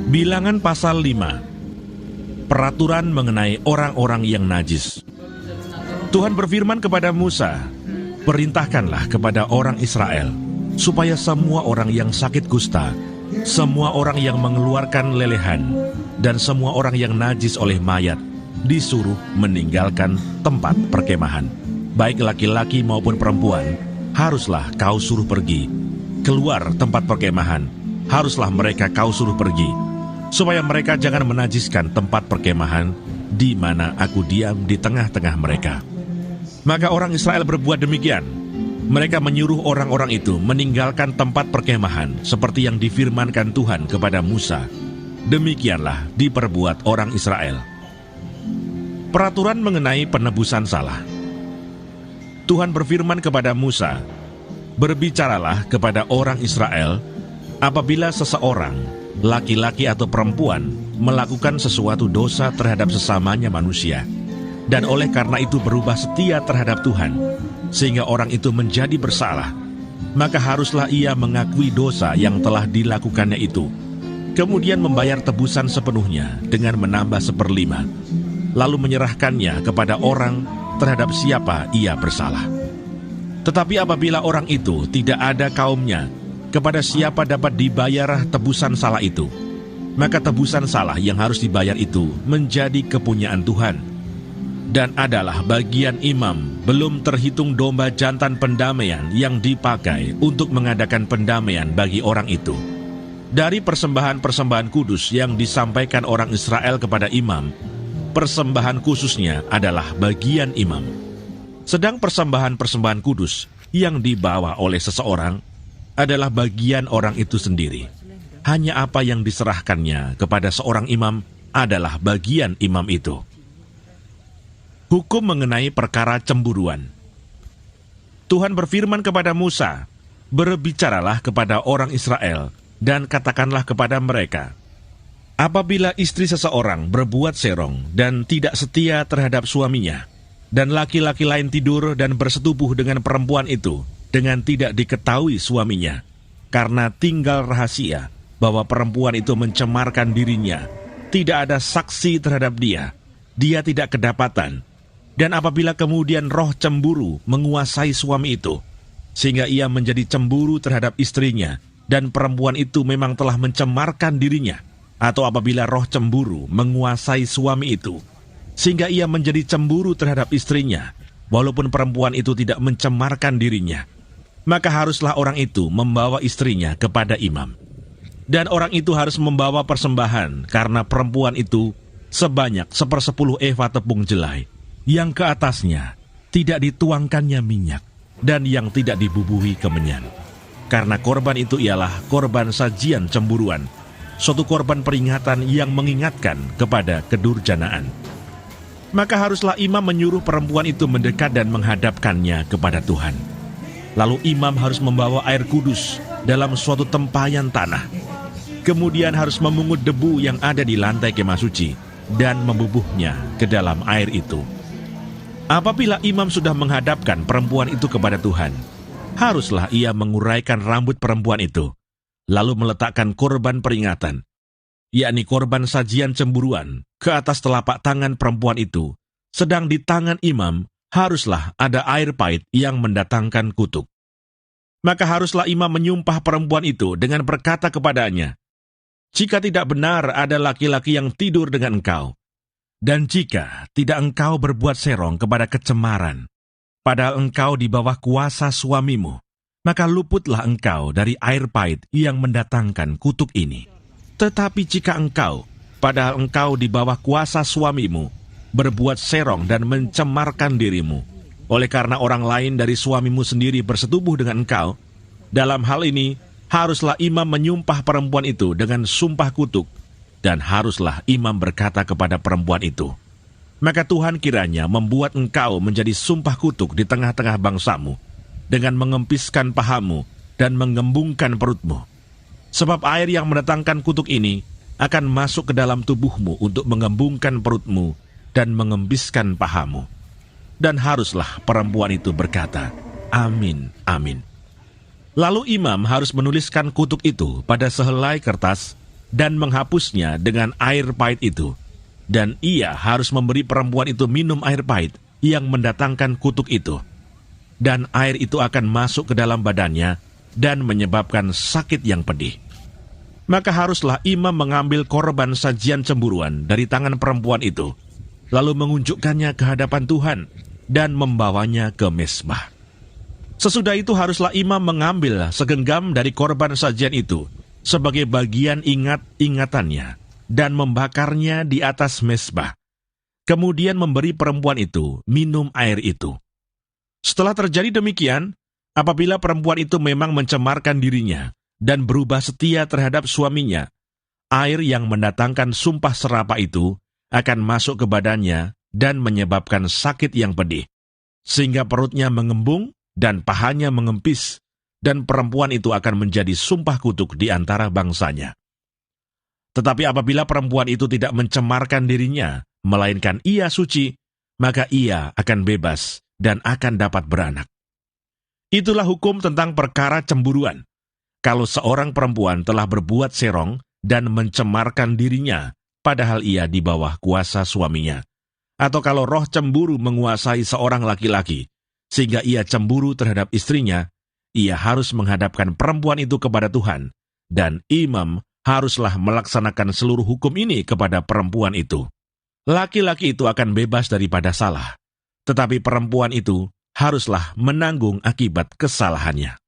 Bilangan pasal 5. Peraturan mengenai orang-orang yang najis. Tuhan berfirman kepada Musa, "Perintahkanlah kepada orang Israel, supaya semua orang yang sakit kusta, semua orang yang mengeluarkan lelehan, dan semua orang yang najis oleh mayat, disuruh meninggalkan tempat perkemahan. Baik laki-laki maupun perempuan, haruslah kau suruh pergi. Keluar tempat perkemahan, haruslah mereka kau suruh pergi, supaya mereka jangan menajiskan tempat perkemahan di mana aku diam di tengah-tengah mereka." Maka orang Israel berbuat demikian. Mereka menyuruh orang-orang itu meninggalkan tempat perkemahan seperti yang difirmankan Tuhan kepada Musa. Demikianlah diperbuat orang Israel. Peraturan mengenai penebusan salah. Tuhan berfirman kepada Musa, "Berbicaralah kepada orang Israel, apabila seseorang, laki-laki atau perempuan, melakukan sesuatu dosa terhadap sesamanya manusia, dan oleh karena itu berubah setia terhadap Tuhan, sehingga orang itu menjadi bersalah, maka haruslah ia mengakui dosa yang telah dilakukannya itu, kemudian membayar tebusan sepenuhnya dengan menambah 1/5, lalu menyerahkannya kepada orang terhadap siapa ia bersalah. Tetapi apabila orang itu tidak ada kaumnya, kepada siapa dapat dibayar tebusan salah itu, maka tebusan salah yang harus dibayar itu menjadi kepunyaan Tuhan, dan adalah bagian imam, belum terhitung domba jantan pendamaian yang dipakai untuk mengadakan pendamaian bagi orang itu. Dari persembahan-persembahan kudus yang disampaikan orang Israel kepada imam, persembahan khususnya adalah bagian imam. Sedang persembahan-persembahan kudus yang dibawa oleh seseorang adalah bagian orang itu sendiri. Hanya apa yang diserahkannya kepada seorang imam adalah bagian imam itu. Hukum mengenai perkara cemburuan. Tuhan berfirman kepada Musa, "Berbicaralah kepada orang Israel, dan katakanlah kepada mereka, apabila istri seseorang berbuat serong dan tidak setia terhadap suaminya, dan laki-laki lain tidur dan bersetubuh dengan perempuan itu dengan tidak diketahui suaminya, karena tinggal rahasia bahwa perempuan itu mencemarkan dirinya, tidak ada saksi terhadap dia, dia tidak kedapatan, dan apabila kemudian roh cemburu menguasai suami itu, sehingga ia menjadi cemburu terhadap istrinya, dan perempuan itu memang telah mencemarkan dirinya, atau apabila roh cemburu menguasai suami itu, sehingga ia menjadi cemburu terhadap istrinya, walaupun perempuan itu tidak mencemarkan dirinya, maka haruslah orang itu membawa istrinya kepada imam. Dan orang itu harus membawa persembahan karena perempuan itu sebanyak 1/10 eva tepung jelai, yang ke atasnya tidak dituangkannya minyak, dan yang tidak dibubuhi kemenyan. Karena korban itu ialah korban sajian cemburuan, suatu korban peringatan yang mengingatkan kepada kedurjanaan. Maka haruslah imam menyuruh perempuan itu mendekat dan menghadapkannya kepada Tuhan. Lalu imam harus membawa air kudus dalam suatu tempayan tanah. Kemudian harus memungut debu yang ada di lantai kemah suci dan membubuhnya ke dalam air itu. Apabila imam sudah menghadapkan perempuan itu kepada Tuhan, haruslah ia menguraikan rambut perempuan itu, lalu meletakkan korban peringatan, yakni korban sajian cemburuan, ke atas telapak tangan perempuan itu, sedang di tangan imam haruslah ada air pahit yang mendatangkan kutuk. Maka haruslah imam menyumpah perempuan itu dengan berkata kepadanya, "Jika tidak benar ada laki-laki yang tidur dengan engkau, dan jika tidak engkau berbuat serong kepada kecemaran, padahal engkau di bawah kuasa suamimu, maka luputlah engkau dari air pahit yang mendatangkan kutuk ini. Tetapi jika engkau, padahal engkau di bawah kuasa suamimu, berbuat serong dan mencemarkan dirimu, oleh karena orang lain dari suamimu sendiri bersetubuh dengan engkau, dalam hal ini haruslah imam menyumpah perempuan itu dengan sumpah kutuk, dan haruslah imam berkata kepada perempuan itu, maka Tuhan kiranya membuat engkau menjadi sumpah kutuk di tengah-tengah bangsamu, dengan mengempiskan pahamu dan mengembungkan perutmu. Sebab air yang mendatangkan kutuk ini akan masuk ke dalam tubuhmu untuk mengembungkan perutmu dan mengempiskan pahamu. Dan haruslah perempuan itu berkata, "Amin, amin." Lalu imam harus menuliskan kutuk itu pada sehelai kertas dan menghapusnya dengan air pahit itu. Dan ia harus memberi perempuan itu minum air pahit yang mendatangkan kutuk itu. Dan air itu akan masuk ke dalam badannya dan menyebabkan sakit yang pedih. Maka haruslah imam mengambil korban sajian cemburuan dari tangan perempuan itu, lalu mengunjukkannya ke hadapan Tuhan dan membawanya ke mezbah. Sesudah itu haruslah imam mengambil segenggam dari korban sajian itu sebagai bagian ingat-ingatannya dan membakarnya di atas mezbah. Kemudian memberi perempuan itu minum air itu. Setelah terjadi demikian, apabila perempuan itu memang mencemarkan dirinya dan berubah setia terhadap suaminya, air yang mendatangkan sumpah serapah itu akan masuk ke badannya dan menyebabkan sakit yang pedih, sehingga perutnya mengembung dan pahanya mengempis, dan perempuan itu akan menjadi sumpah kutuk di antara bangsanya. Tetapi apabila perempuan itu tidak mencemarkan dirinya, melainkan ia suci, maka ia akan bebas dan akan dapat beranak. Itulah hukum tentang perkara cemburuan. Kalau seorang perempuan telah berbuat serong dan mencemarkan dirinya, padahal ia di bawah kuasa suaminya, atau kalau roh cemburu menguasai seorang laki-laki, sehingga ia cemburu terhadap istrinya, ia harus menghadapkan perempuan itu kepada Tuhan, dan imam haruslah melaksanakan seluruh hukum ini kepada perempuan itu. Laki-laki itu akan bebas daripada salah, tetapi perempuan itu haruslah menanggung akibat kesalahannya.